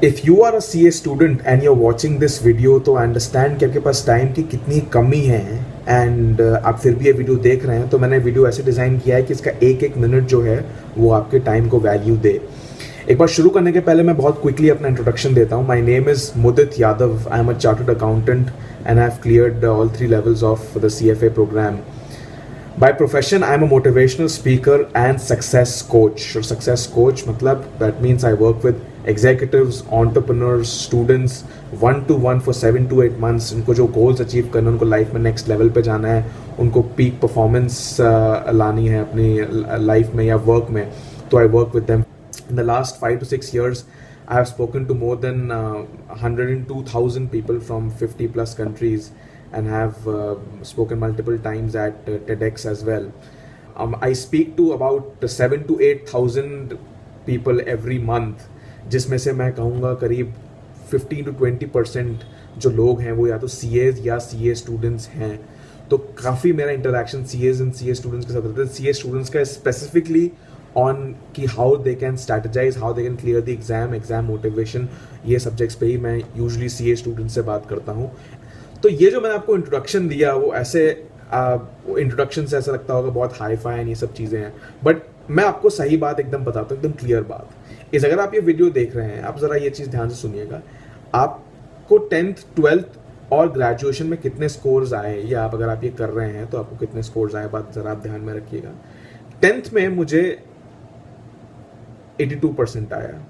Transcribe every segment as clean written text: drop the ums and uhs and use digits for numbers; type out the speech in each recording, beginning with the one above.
If you are a CA student and you are watching this video तो I understand कि आपके पास time की कितनी कमी है एंड आप फिर भी ये वीडियो देख रहे हैं। तो मैंने वीडियो ऐसे डिज़ाइन किया है कि इसका एक एक मिनट जो है वो आपके टाइम को वैल्यू दे। एक बार शुरू करने के पहले मैं बहुत क्विकली अपना इंट्रोडक्शन देता हूँ। My name is Mudit Yadav, I am a chartered accountant and I have cleared all 3 levels of the CFA programme. By profession, I'm a motivational speaker and success coach. और success coach मतलब that means I work with executives, entrepreneurs, students one to one for 7 to 8 months. उनको जो goals achieve करना, उनको life में next level पे जाना है, उनको peak performance लानी है अपनी life में या work में, तो I work with them. In the last 5 to 6 years, I have spoken to more than 102,000 people from 50 plus countries and have spoken multiple times at TEDx as well. I speak to about 7 to 8,000 people every month, जिसमें से मैं कहूँगा करीब 15 to 20% जो लोग हैं वो या तो CAs या CA स्टूडेंट्स हैं। तो काफ़ी मेरा interaction CAs and CA students के साथ रहता है। CA स्टूडेंट्स का स्पेसिफिकली ऑन कि how they can strategise, how they can clear the exam motivation, ये सब्जेक्ट्स पे ही मैं यूजुअली CA स्टूडेंट से बात करता हूँ। तो ये जो मैंने आपको इंट्रोडक्शन दिया वो ऐसे इंट्रोडक्शन से ऐसा लगता होगा बहुत हाई फाई एंड ये सब चीज़ें हैं, बट मैं आपको सही बात एकदम बताता हूँ, एकदम क्लियर बात इस। अगर आप ये वीडियो देख रहे हैं, आप ज़रा ये चीज़ ध्यान से सुनिएगा। आपको 10th 12th और ग्रेजुएशन में कितने स्कोर्स आए, या आप अगर आप ये कर रहे हैं तो आपको कितने स्कोर्स आए, बात ज़रा आप ध्यान में रखिएगा। 10th में मुझे 82% आया,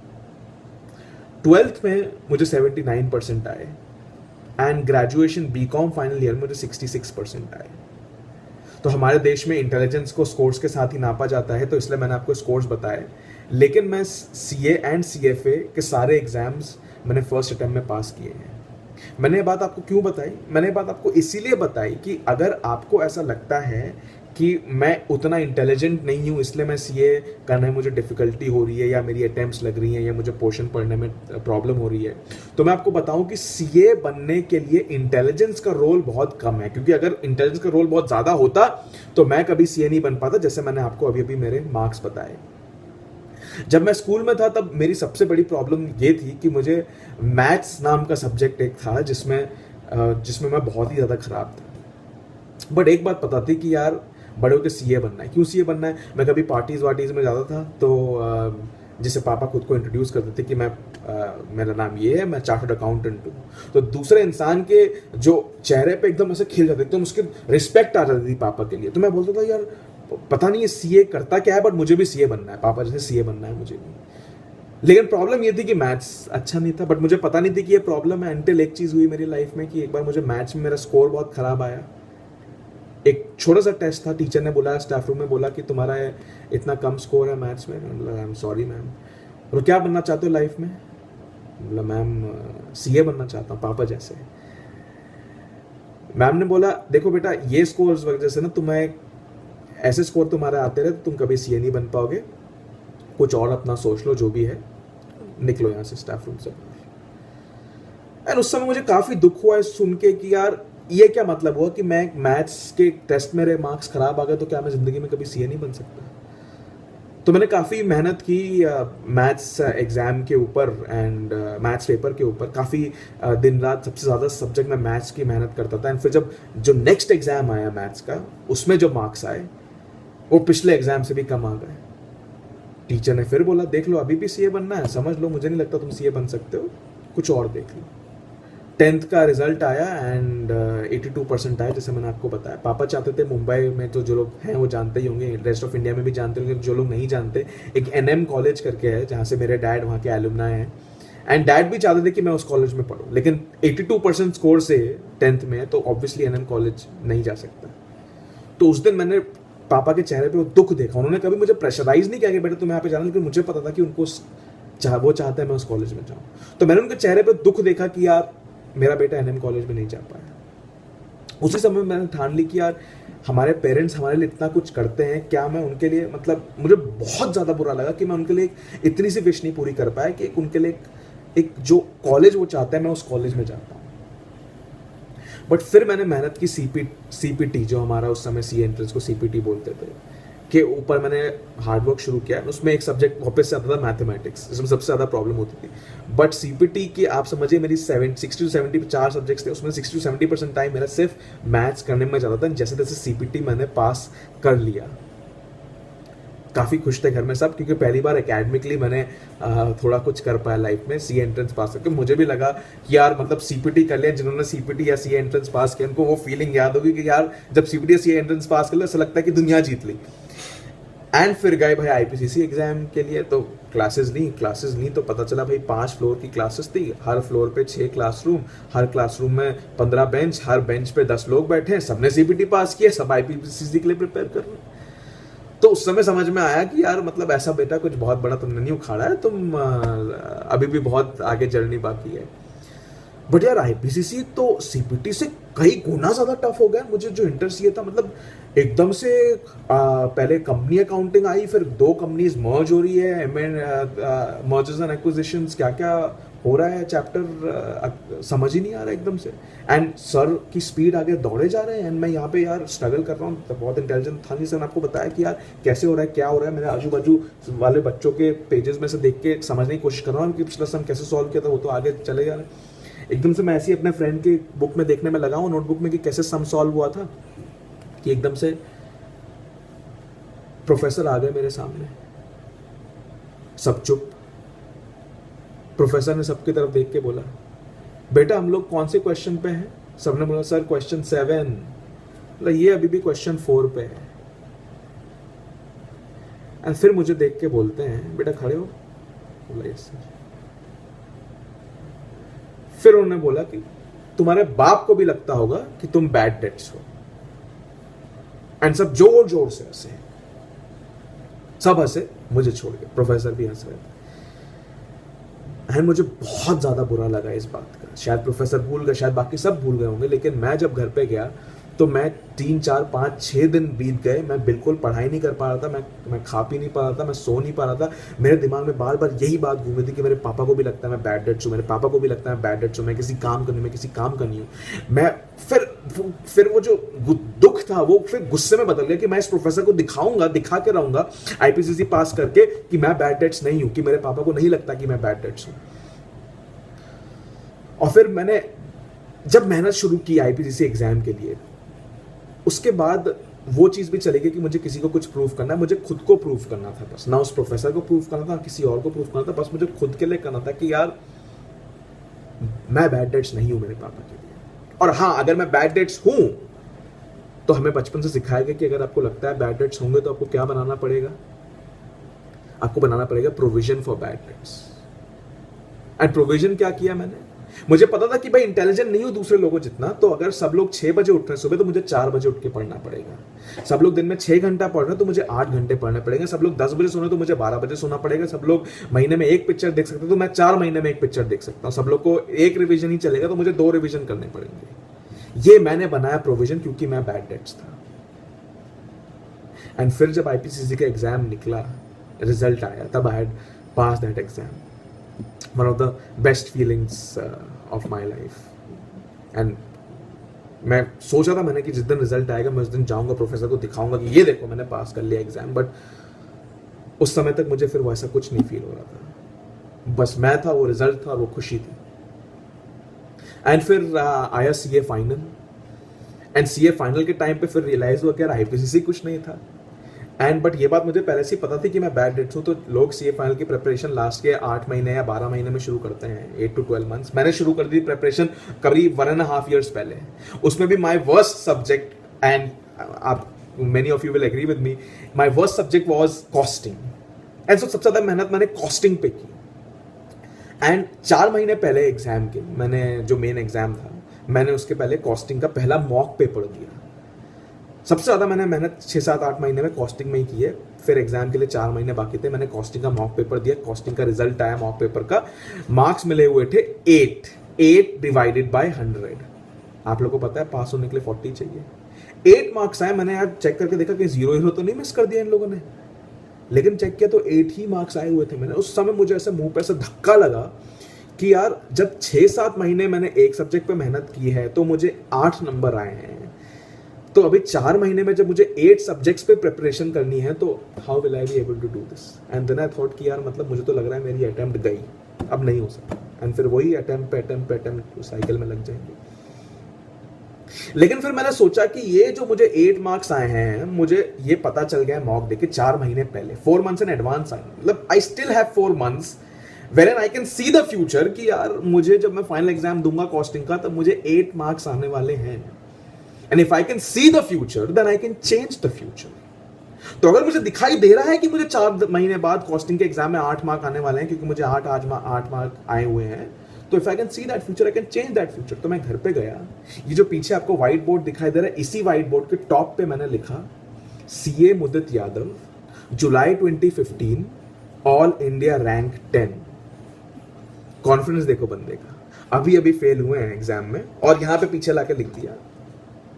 12th में मुझे 79% आए and graduation BCom final year मुझे 66% आए। तो हमारे देश में इंटेलिजेंस को स्कोर्स के साथ ही नापा जाता है, तो इसलिए मैंने आपको स्कोर्स बताए। लेकिन मैं CA एंड CFA के सारे एग्जाम्स मैंने फर्स्ट अटेम्प्ट में पास किए हैं। मैंने ये बात आपको क्यों बताई? मैंने ये बात आपको इसीलिए बताई कि अगर आपको ऐसा लगता है कि मैं उतना इंटेलिजेंट नहीं हूँ इसलिए मैं CA करने में मुझे डिफ़िकल्टी हो रही है, या मेरी अटैम्प्ट्स लग रही हैं, या मुझे पोर्शन पढ़ने में प्रॉब्लम हो रही है, तो मैं आपको बताऊं कि CA बनने के लिए इंटेलिजेंस का रोल बहुत कम है। क्योंकि अगर इंटेलिजेंस का रोल बहुत ज़्यादा होता तो मैं कभी CA नहीं बन पाता, जैसे मैंने आपको अभी अभी मेरे मार्क्स बताए। जब मैं स्कूल में था तब मेरी सबसे बड़ी प्रॉब्लम ये थी कि मुझे मैथ्स नाम का सब्जेक्ट एक था जिसमें मैं बहुत ही ज़्यादा ख़राब था। बट एक बात पता थी कि यार बड़े होकर CA बनना है। क्यों CA बनना है? मैं कभी पार्टीज़ वार्टीज़ में जाता था तो जिसे पापा खुद को इंट्रोड्यूस करते थे कि मेरा नाम ये है, मैं चार्टर्ड अकाउंटेंट हूँ, तो दूसरे इंसान के जो चेहरे पे एकदम ऐसे खिल जाते, एकदम उसकी रिस्पेक्ट आ जाती थी पापा के लिए। तो मैं बोलता था यार पता नहीं ये CA करता क्या है, बट मुझे भी CA बनना है, पापा जैसे CA बनना है मुझे भी। लेकिन प्रॉब्लम ये थी कि मैथ्स अच्छा नहीं था, बट मुझे पता नहीं थी कि ये प्रॉब्लम है। अनटिल एक चीज़ हुई मेरी लाइफ में कि एक बार मुझे मैथ्स में मेरा स्कोर बहुत ख़राब आया। एक छोटा सा टेस्ट था, टीचर ने बोला, स्टाफ रूम में बोला कि तुम्हारा इतना कम स्कोर है मैथ्स में। I am sorry ma'am. और क्या बनना चाहते हो लाइफ में? बोला मैम CA बनना चाहता हूँ पापा जैसे। मैम ने बोला देखो बेटा, ये स्कोर्स वजह से ना तुम्हें ऐसे स्कोर तुम्हारे आते रहे तो तुम कभी CA नहीं बन पाओगे, कुछ और अपना सोच लो, जो भी है निकलो यहाँ से स्टाफ रूम से। एंड उस समय मुझे काफ़ी दुख हुआ सुन के कि यार ये क्या मतलब हुआ कि मैं मैथ्स के टेस्ट में मेरे मार्क्स खराब आ गए तो क्या मैं ज़िंदगी में कभी CA नहीं बन सकता? तो मैंने काफ़ी मेहनत की मैथ्स एग्ज़ाम के ऊपर एंड मैथ्स पेपर के ऊपर। काफ़ी दिन रात सबसे ज़्यादा सब्जेक्ट में मैथ्स की मेहनत करता था। एंड फिर जब जो नेक्स्ट एग्ज़ाम आया मैथ्स का, उसमें जो मार्क्स आए वो पिछले एग्ज़ाम से भी कम आ गए। टीचर ने फिर बोला देख लो अभी भी CA बनना है, समझ लो मुझे नहीं लगता तुम CA बन सकते हो, कुछ और देख लो। 10th का रिजल्ट आया एंड 82% आया, जैसे मैंने आपको बताया। पापा चाहते थे, मुंबई में तो जो लोग हैं वो जानते ही होंगे, रेस्ट ऑफ इंडिया में भी जानते होंगे, जो लोग नहीं जानते, एक NM कॉलेज करके है जहाँ से मेरे डैड वहाँ के एलुमनाई हैं। एंड डैड भी चाहते थे कि मैं उस कॉलेज में पढ़ूँ, लेकिन 82% स्कोर से 10th में तो ऑब्वियसली NM कॉलेज नहीं जा सकता। तो उस दिन मैंने पापा के चेहरे पे वो दुख देखा। उन्होंने कभी मुझे प्रेशराइज नहीं किया कि बेटा तुम यहाँ पे जाना, लेकिन मुझे पता था कि उनको वो चाहते हैं मैं उस कॉलेज में जाऊँ। तो मैंने उनके चेहरे पे दुख देखा कि यार मेरा बेटा NM कॉलेज में नहीं जा पाया। उसी समय मैंने ठान ली कि यार हमारे पेरेंट्स हमारे लिए इतना कुछ करते हैं, क्या मैं उनके लिए, मतलब मुझे बहुत ज़्यादा बुरा लगा कि मैं उनके लिए इतनी सी विश नहीं पूरी कर पाया कि उनके लिए एक जो कॉलेज वो चाहते हैं मैं उस कॉलेज में जाता हूँ। बट फिर मैंने मेहनत की, CPT जो हमारा उस समय CA एंट्रेंस को CPT बोलते थे, के ऊपर मैंने हार्डवर्क शुरू किया। उसमें एक सब्जेक्ट वापस से आता था मैथमेटिक्स, जिसमें सबसे ज़्यादा प्रॉब्लम होती थी। बट सीपीटी की आप समझिए मेरी 60 to 70 4 सब्जेक्ट्स थे, उसमें 60 to 70% टाइम मेरा सिर्फ मैथ्स करने में जाता था। जैसे तैसे सीपीटी मैंने पास कर लिया। काफ़ी खुश थे घर में सब, क्योंकि पहली बार एकेडमिकली मैंने थोड़ा कुछ कर पाया लाइफ में। सी एंट्रेंस पास करके मुझे भी लगा कि यार मतलब सीपीटी कर लिया, जिन्होंने सीपीटी या सी एंट्रेंस पास किया उनको वो फीलिंग याद होगी कि यार जब सीपीटी या सी एंट्रेंस पास कर लिया ऐसा लगता है कि दुनिया जीत ली। एंड फिर गए भाई आईपीसीसी एग्जाम के लिए, तो क्लासेस ली तो पता चला भाई 5 फ्लोर की क्लासेस थी, हर फ्लोर पे 6 क्लासरूम, हर क्लासरूम में 15 बेंच, हर बेंच पे 10 लोग बैठे हैं, सबने सीपीटी पास किया, सब आईपीसीसी के लिए प्रिपेयर कर रहे हैं। तो उस समय समझ में आया कि यार मतलब ऐसा बेटा कुछ बहुत बड़ा तुमने नहीं उखाड़ा है, तुम अभी भी बहुत आगे जर्नी बाकी है। बट यार आईपीसीसी तो सीपीटी से कई गुना ज्यादा टफ हो गया। मुझे जो इंटरेस्ट ये था, मतलब एकदम से पहले कंपनी अकाउंटिंग आई, फिर 2 कंपनीज मर्ज हो रही है, मर्जर्स एंड एक्विजिशंस, क्या क्या हो रहा है चैप्टर, समझ ही नहीं आ रहा एकदम से। एंड सर की स्पीड आगे दौड़े जा रहे हैं, एंड मैं यहाँ पे यार स्ट्रगल कर रहा हूँ। तो बहुत इंटेलिजेंट था नहीं सर, आपको बताया कि यार कैसे हो रहा है, क्या हो रहा है। मेरे आजू बाजू वाले बच्चों के पेजेस में से देख के समझने की कोशिश कर रहा हूँ कि पिछला सम कैसे सॉल्व किया था, वो तो आगे चले जा रहे हैं। एकदम से मैं ऐसे ही अपने फ्रेंड की बुक में देखने में लगा हूँ, नोटबुक में, कि कैसे सम सॉल्व हुआ था, कि एकदम से प्रोफेसर आ गए मेरे सामने, सब चुप। प्रोफेसर ने सबकी तरफ देख के बोला, बेटा हम लोग कौन से क्वेश्चन पे हैं? सबने बोला सर क्वेश्चन 7। बोला ये अभी भी क्वेश्चन 4 पे है। एंड फिर मुझे देख के बोलते हैं, बेटा खड़े हो? बोला यस सर। फिर उन्होंने बोला कि तुम्हारे बाप को भी लगता होगा कि तुम बैड डेट्स हो। एंड सब जोर जोर से हंसे, सब हंसे मुझे छोड़ के, प्रोफेसर भी हंस रहे थे। एंड मुझे बहुत ज्यादा बुरा लगा इस बात का। शायद प्रोफेसर भूल गए, शायद बाकी सब भूल गए होंगे, लेकिन मैं जब घर पे गया तो मैं 3, 4, 5, 6 दिन बीत गए, मैं बिल्कुल पढ़ाई नहीं कर पा रहा था, मैं खा पी नहीं पा रहा था, मैं सो नहीं पा रहा था। मेरे दिमाग में बार बार यही बात घूम रही थी कि मेरे पापा को भी लगता है मैं बैड डेट्स हूँ, मेरे पापा को भी लगता है मैं बैड डेट्स हूँ, मैं किसी काम का नहीं हूँ। मैं फिर वो जो दुख था वो फिर गुस्से में बदल गया कि मैं इस प्रोफेसर को दिखा के रहूंगा आईपीसीसी पास करके कि मैं बैड डेट्स नहीं हूँ, कि मेरे पापा को नहीं लगता कि मैं बैड डेट्स हूँ। और फिर मैंने जब मेहनत शुरू की आईपीसीसी एग्जाम के लिए, उसके बाद वो चीज भी चली गई कि मुझे किसी को कुछ प्रूव करना है, मुझे खुद को प्रूव करना था बस। ना उस प्रोफेसर को प्रूव करना था, किसी और को प्रूव करना था, बस मुझे खुद के लिए करना था कि यार मैं बैड डेट्स नहीं हूं मेरे पापा के लिए। और हाँ, अगर मैं बैड डेट्स हूं तो हमें बचपन से सिखाया गया कि अगर आपको लगता है बैड डेट्स होंगे तो आपको क्या बनाना पड़ेगा? आपको बनाना पड़ेगा provision for bad dates. And provision क्या किया मैंने? मुझे पता था कि भाई इंटेलिजेंट नहीं हूं दूसरे लोगों जितना, तो अगर सब लोग 6 बजे उठ रहे हैं सुबह तो मुझे 4 बजे उठ के पढ़ना पड़ेगा। सब लोग दिन में 6 घंटा पढ़ रहे हैं तो मुझे 8 घंटे पढ़ने पड़ेंगे। सब लोग 10 बजे सोने तो मुझे 12 बजे सोना पड़ेगा। सब लोग महीने में 1 पिक्चर देख सकते हैं तो मैं 4 महीने में 1 पिक्चर देख सकता हूँ। सब लोग को 1 रिविजन ही चलेगा तो मुझे 2 रिविजन करने पड़ेंगे। ये मैंने बनाया प्रोविजन, क्योंकि मैं बैड डेट्स था। एंड फिर जब आईपीसीसी का एग्जाम निकला, रिजल्ट आया, तब I had pass that exam. one of the best feelings of my life. And मैं सोचा था मैंने कि जिस दिन रिजल्ट आएगा मैं उस दिन जाऊंगा, प्रोफेसर को दिखाऊंगा कि ये देखो मैंने पास कर लिया एग्जाम। बट उस समय तक मुझे फिर वैसा कुछ नहीं फील हो रहा था। बस मैं था, वो रिजल्ट था, वो खुशी थी। एंड फिर आया CA final. And CA final के टाइम पे फिर रियलाइज हुआ कि यार आईपीसीसी कुछ नहीं था। एंड बट ये बात मुझे पहले से ही पता थी कि मैं बैड डेट्स हूँ। तो लोग सीए फाइनल की प्रिपरेशन लास्ट के 8 महीने या 12 महीने में शुरू करते हैं, 8 to 12 months। मैंने शुरू कर दी प्रिपरेशन करीब 1.5 years पहले। उसमें भी माई वर्स्ट सब्जेक्ट, एंड आप many of you will agree with me, my worst subject was costing. And सबसे ज्यादा मेहनत मैंने कॉस्टिंग पे की। एंड 4 महीने पहले एग्जाम के, मैंने जो मेन एग्जाम था, मैंने उसके पहले कॉस्टिंग का पहला मॉक पेपर दिया। सबसे ज़्यादा मैंने मेहनत 6, 7, 8 महीने में कॉस्टिंग में ही की है। फिर एग्जाम के लिए 4 महीने बाकी थे, मैंने कॉस्टिंग का मॉक पेपर दिया। कॉस्टिंग का रिजल्ट आया मॉक पेपर का, मार्क्स मिले हुए थे 8 डिवाइडेड बाय 100। आप लोगों को पता है पास होने के लिए 40 चाहिए। 8 मार्क्स आए। मैंने यार चेक करके देखा कि 0 तो नहीं मिस कर दिया इन लोगों ने, लेकिन चेक किया तो 8 ही मार्क्स आए हुए थे। मैंने उस समय मुझे ऐसे मुंह पे ऐसा धक्का लगा कि यार जब 6-7 महीने मैंने एक सब्जेक्ट पे मेहनत की है तो मुझे 8 नंबर आए हैं, तो अभी 4 महीने में जब मुझे 8 सब्जेक्ट्स पे प्रिपरेशन करनी है तो how will I be able to do this? And then I thought कि यार मतलब मुझे तो लग रहा है मेरी अटेम्प्ट गई, अब नहीं हो सकता, एंड फिर वही अटेम्प्ट साइकिल में लग जाएंगे। लेकिन फिर मैंने सोचा कि ये जो मुझे 8 मार्क्स आए हैं, मुझे ये पता चल गया मॉक देके 4 महीने पहले, 4 मंथ्स इन एडवांस आए, मतलब I still have 4 months where I can see the future कि यार मुझे जब मैं फाइनल एग्जाम दूंगा कॉस्टिंग का तब मुझे 8 मार्क्स आने वाले हैं, and if I can see the future then I can change the future. तो अगर मुझे दिखाई दे रहा है कि मुझे 4 महीने बाद कॉस्टिंग के एग्जाम में 8 मार्क आने वाले हैं क्योंकि मुझे 8 मार्क आए हुए हैं, तो if I can see that future I can change that future. तो मैं घर पे गया, ये जो पीछे आपको व्हाइट बोर्ड दिखाई दे रहा है, इसी व्हाइट बोर्ड के टॉप पे मैंने लिखा सीए मुदित यादव, जुलाई 2015, ऑल इंडिया रैंक 10। कॉन्फिडेंस देखो बंदे का, अभी फेल हुए हैं एग्जाम में, और यहां पे पीछे लाके लिख दिया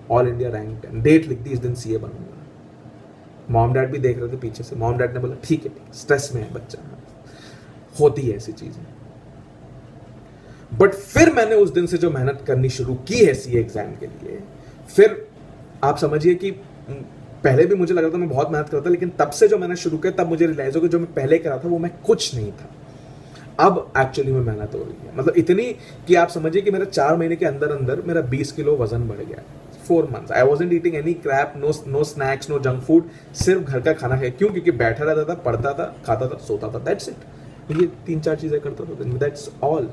ऑल इंडिया रैंक 10, डेट लिख दी, इस दिन सीए बनूंगा। मॉम डैड भी देख रहे थे पीछे से, मॉम डैड ने बोला ठीक है, स्ट्रेस में है बच्चा, होती है ऐसी चीजें। बट फिर मैंने उस दिन से जो मेहनत करनी शुरू की है सीए एग्जाम के लिए, फिर आप समझिए कि पहले भी मुझे लग रहा था मैं बहुत मेहनत करता, लेकिन तब से जो मैंने शुरू किया तब मुझे रियलाइज हो कि जो मैं पहले करा था वो मैं कुछ नहीं था, अब एक्चुअली में मेहनत हो रही है, मतलब इतनी कि आप समझिए कि मेरा 4 महीने के अंदर अंदर मेरा 20 किलो वजन बढ़ गया। 4 months I wasn't eating any crap, no snacks, no junk food, सिर्फ घर का खाना है। क्यों? क्योंकि बैठा रहता था, पढ़ता था, खाता था, सोता था, दैट्स इट। ये 3-4 चीजें करता था, दैट्स ऑल।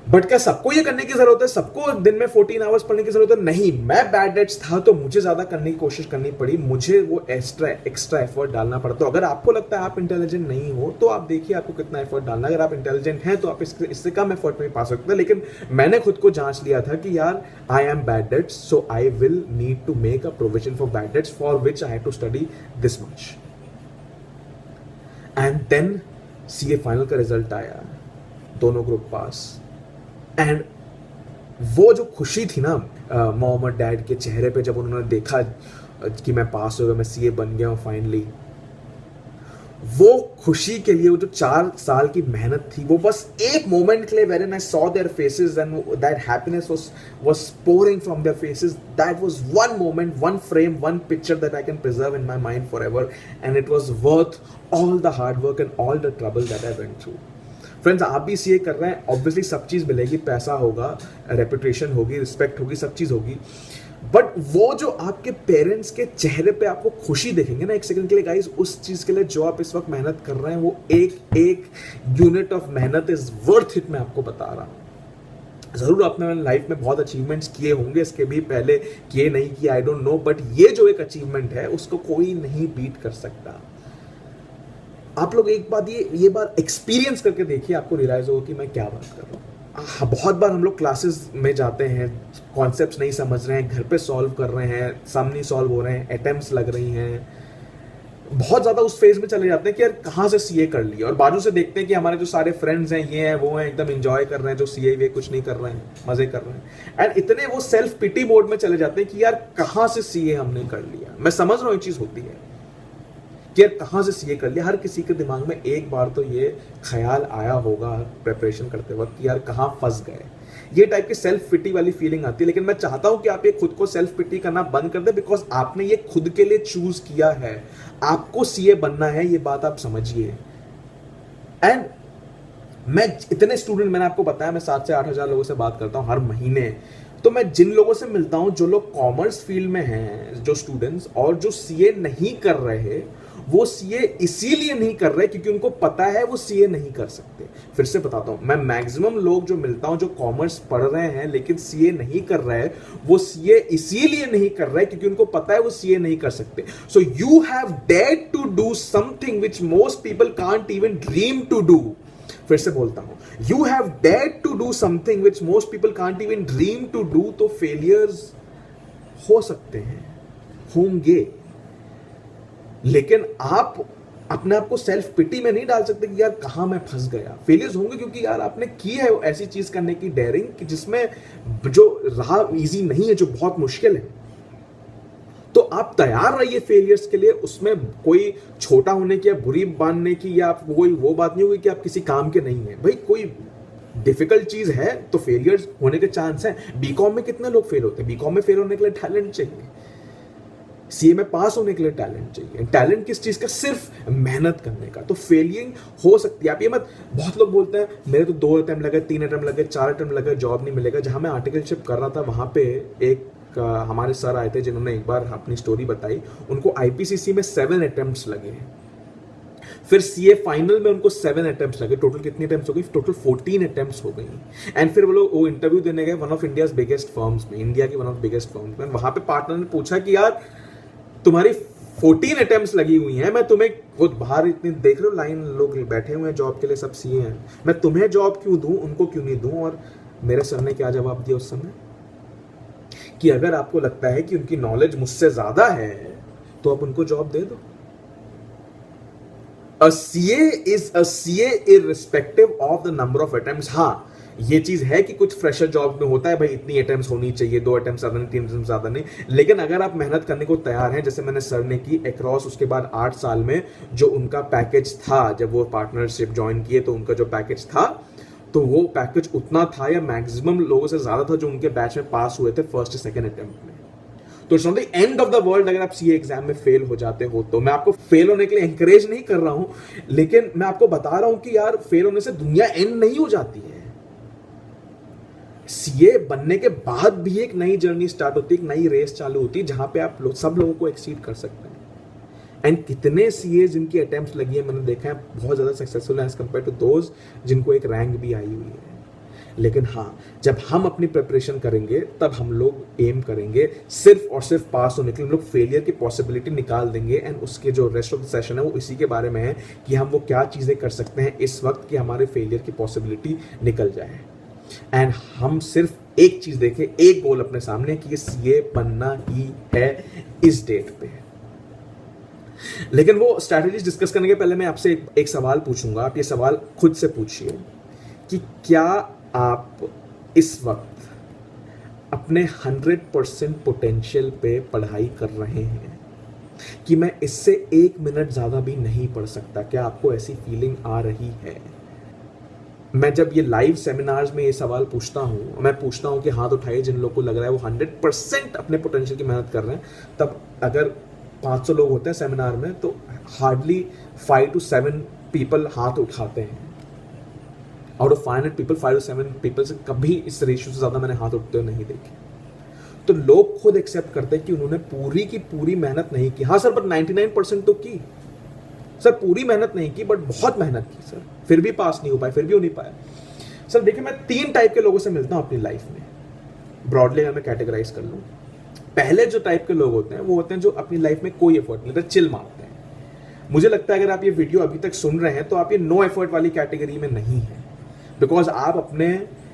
बट क्या सबको ये करने की जरूरत है? सबको दिन में 14 आवर्स पढ़ने की जरूरत है? नहीं। मैं बैड डेट्स था तो मुझे ज्यादा करने की कोशिश करनी पड़ी, मुझे वो एक्स्ट्रा एफर्ट डालना पड़ा। तो अगर आपको लगता है आप इंटेलिजेंट नहीं हो तो आप देखिए आपको कितना एफर्ट डालना है। अगर आप इंटेलिजेंट हैं तो आप इससे कम एफर्ट में पा सकते हैं। लेकिन मैंने खुद को जांच लिया था कि यार I am bad debts, so I will need to make a provision for bad debts for which I have to study this much. And then CA final का रिजल्ट आया, दोनों ग्रुप पास, एंड वो जो खुशी थी ना mom और dad के चेहरे पे जब उन्होंने देखा कि मैं पास हो गया, मैं सीए बन गया हूं फाइनली, वो खुशी के लिए वो जो 4 साल की मेहनत थी वो बस एक मोमेंट के लिए, when I saw their faces and that happiness was pouring from their faces, that was one moment, one frame, one picture that I can preserve in my mind forever, and it was worth all the hard work and all the trouble that I went through. Friends, आप भी CA कर रहे हैं, obviously सब चीज़ मिलेगी, पैसा होगा, reputation होगी, रिस्पेक्ट होगी, सब चीज़ होगी, बट वो जो आपके पेरेंट्स के चेहरे पे आपको खुशी देखेंगे ना एक सेकंड के लिए गाइस, उस चीज़ के लिए जो आप इस वक्त मेहनत कर रहे हैं, वो एक यूनिट ऑफ मेहनत इज वर्थ इट। मैं आपको बता रहा हूँ, जरूर आपने लाइफ में बहुत अचीवमेंट्स किए होंगे, इसके भी पहले किए नहीं किए आई डोंट नो, बट ये जो एक अचीवमेंट है उसको कोई नहीं बीट कर सकता। आप लोग एक बात ये बार एक्सपीरियंस करके देखिए, आपको रियलाइज होगा कि मैं क्या बात कर रहा हूँ। बहुत बार हम लोग क्लासेस में जाते हैं, कॉन्सेप्ट्स नहीं समझ रहे हैं, घर पे सॉल्व कर रहे हैं, सम नहीं सॉल्व हो रहे हैं, अटेम्प्ट्स लग रही हैं, बहुत ज़्यादा उस फेज में चले जाते हैं कि यार कहाँ से सीए कर लिया, और बाजू से देखते हैं कि हमारे जो सारे फ्रेंड्स हैं, ये हैं वो हैं, एकदम एंजॉय कर रहे हैं, जो सीए वे कुछ नहीं कर रहे हैं, मजे कर रहे हैं, एंड इतने वो सेल्फ पिटी मोड में चले जाते हैं कि यार कहाँ से सीए हमने कर लिया। मैं समझ रहा हूँ ये चीज़ होती है कि यार कहाँ से सीए कर लिया, हर किसी के दिमाग में एक बार तो ये ख्याल आया होगा प्रिपरेशन करते वक्त कि यार कहाँ फंस गए, ये टाइप की सेल्फ पिटी वाली फीलिंग आती है। लेकिन मैं चाहता हूं कि आप ये खुद को सेल्फ पिटी करना बंद कर दे, बिकॉज आपने ये खुद के लिए चूज किया है, आपको सीए बनना है, ये बात आप समझिए। एंड मैं इतने स्टूडेंट, मैंने आपको बताया मैं 7 से 8 हजार लोगों से बात करता हूं हर महीने, तो मैं जिन लोगों से मिलता हूं, जो लोग कॉमर्स फील्ड में हैं, जो स्टूडेंट्स, और जो सीए नहीं कर रहे, वो सीए इसीलिए नहीं कर रहे क्योंकि उनको पता है वो सीए नहीं कर सकते। फिर से बताता हूं, मैं मैक्सिमम लोग जो मिलता हूं जो कॉमर्स पढ़ रहे हैं लेकिन सीए नहीं कर रहे, वो सीए इसीलिए नहीं कर रहे क्योंकि उनको पता है वो सीए नहीं कर सकते। So you have dared to do something which most people can't even dream to do. फिर से बोलता हूं, you have dared to do something which most people can't even dream to do. तो फेलियर्स हो सकते हैं, होंगे, लेकिन आप अपने आप को सेल्फ पिटी में नहीं डाल सकते कि यार कहां मैं फंस गया। फेलियर्स होंगे क्योंकि यार आपने की है ऐसी चीज करने की डेयरिंग कि जिसमें जो राह इजी नहीं है, जो बहुत मुश्किल है। तो आप तैयार रहिए फेलियर्स के लिए, उसमें कोई छोटा होने की या बुरी मानने की या कोई वो बात नहीं होगी कि आप किसी काम के नहीं है। भाई कोई डिफिकल्ट चीज है तो फेलियर्स होने के चांस हैं। बीकॉम में कितने लोग फेल होते हैं? बीकॉम में फेल होने के लिए टैलेंट चाहिए, सीए में पास होने के लिए टैलेंट चाहिए। टैलेंट किस चीज का? सिर्फ मेहनत करने का। तो फेलिंग हो सकती है। आप ये मत, बहुत लोग बोलते हैं मेरे तो 2 अटेम्प्ट लगे, 3 अटेम्प्ट लगे, 4 अटेम्प्ट लगे, जॉब नहीं मिलेगा। जहां मैं आर्टिकलशिप कर रहा था वहां पे एक हमारे सर आए थे जिन्होंने एक बार अपनी स्टोरी बताई। उनको आईपीसीसी में 7 अटेम्प्ट्स लगे, फिर सीए फाइनल में उनको 7 अटेम्प्ट्स लगे। टोटल कितनी अटेम्प्ट्स हो गई? टोटल 14 अटेम्प्ट्स हो गई। एंड फिर वो लोग वो इंटरव्यू देने गए one of India's biggest firms में, इंडिया की वन ऑफ बिगेस्ट फर्म्स में। वहां पे पार्टनर ने पूछा कि यार तुम्हारी 14 अटेम्प्ट्स लगी हुई हैं, मैं तुम्हें, वो बाहर इतनी देख रहे हो लाइन लोग बैठे हुए हैं जॉब के लिए, सब सीए हैं, मैं तुम्हें जॉब क्यों दूं, उनको क्यों नहीं दूं? और मेरे सर ने क्या जवाब दिया उस समय कि अगर आपको लगता है कि उनकी नॉलेज मुझसे ज्यादा है तो आप उनको जॉब दे दो। A CA is a CA irrespective of the number of attempts। हाँ, ये चीज है कि कुछ फ्रेशर जॉब में होता है भाई इतनी अटेम्प्ट्स होनी चाहिए, 2 अटेम्प्ट ज्यादा नहीं, 3 अटेम्प्ट ज्यादा नहीं। लेकिन अगर आप मेहनत करने को तैयार हैं, जैसे मैंने सर ने की अक्रॉस, उसके बाद 8 साल में जो उनका पैकेज था, जब वो पार्टनरशिप ज्वाइन किए तो उनका जो पैकेज था, तो वो पैकेज उतना था या मैक्सिमम लोगों से ज्यादा था जो उनके बैच में पास हुए थे फर्स्ट सेकंड अटेम्प्ट में। तो it's not the end of the world अगर आप सीए एग्जाम में फेल हो जाते हो तो। मैं आपको फेल होने के लिए एंकरेज नहीं कर रहा हूं, लेकिन मैं आपको बता रहा हूं कि यार फेल होने से दुनिया एंड नहीं हो जाती है। सीए बनने के बाद भी एक नई जर्नी स्टार्ट होती है, एक नई रेस चालू होती है जहां पे आप सब लोगों को एक्सीड कर सकते हैं। एंड कितने सीए जिनकी अटेम्प्ट्स लगी है मैंने देखा है बहुत ज्यादा सक्सेसफुल है एज कंपेयर टू दोज जिनको एक रैंक भी आई हुई है। लेकिन हाँ, जब हम अपनी प्रिपरेशन करेंगे तब हम लोग एम करेंगे सिर्फ और सिर्फ पास होने के लिए। हम लोग फेलियर की पॉसिबिलिटी निकाल देंगे एंड उसके जो रेस्ट ऑफ द सेशन है वो इसी के बारे में है कि हम वो क्या चीजें कर सकते हैं इस वक्त कि हमारे फेलियर की पॉसिबिलिटी निकल जाए। एंड हम सिर्फ एक चीज देखें, एक गोल अपने सामने कि ये सीए बनना ही है इस डेट पे। लेकिन वो स्ट्रैटेजीज डिस्कस करने के पहले मैं आपसे एक सवाल पूछूंगा। आप ये सवाल खुद से पूछिए कि क्या आप इस वक्त अपने 100% पोटेंशियल पे पढ़ाई कर रहे हैं कि मैं इससे 1 मिनट ज्यादा भी नहीं पढ़ सकता? क्या आपको ऐसी फीलिंग आ रही है? मैं जब ये लाइव सेमिनार्स में ये सवाल पूछता हूं, मैं पूछता हूं कि हाथ उठाइए जिन लोगों को लग रहा है वो 100% अपने पोटेंशियल की मेहनत कर रहे हैं, तब अगर 500 लोग होते हैं सेमिनार में तो हार्डली 5 to 7 पीपल हाथ उठाते हैं। Out of 500 people, 5 to 7 people से कभी इस रेशियो से ज्यादा मैंने हाथ उठते हुए नहीं देखे। तो लोग खुद एक्सेप्ट करते हैं कि उन्होंने पूरी की पूरी मेहनत नहीं की। हाँ सर, बट 99% तो की सर, पूरी मेहनत नहीं की बट बहुत मेहनत की सर, फिर भी पास नहीं हो पाए, फिर भी हो नहीं पाया। सर देखिए, मैं 3 टाइप के लोगों से मिलता हूं अपनी लाइफ में, ब्रॉडली अगर मैं कैटेगराइज कर लूं। पहले जो टाइप के लोग होते हैं वो होते हैं जो अपनी लाइफ में कोई एफर्ट नहीं लेते, चिल मारते हैं। मुझे लगता है अगर आप ये वीडियो अभी तक सुन रहे हैं तो आप ये नो एफर्ट वाली कैटेगरी में नहीं है, बिकॉज आप अपने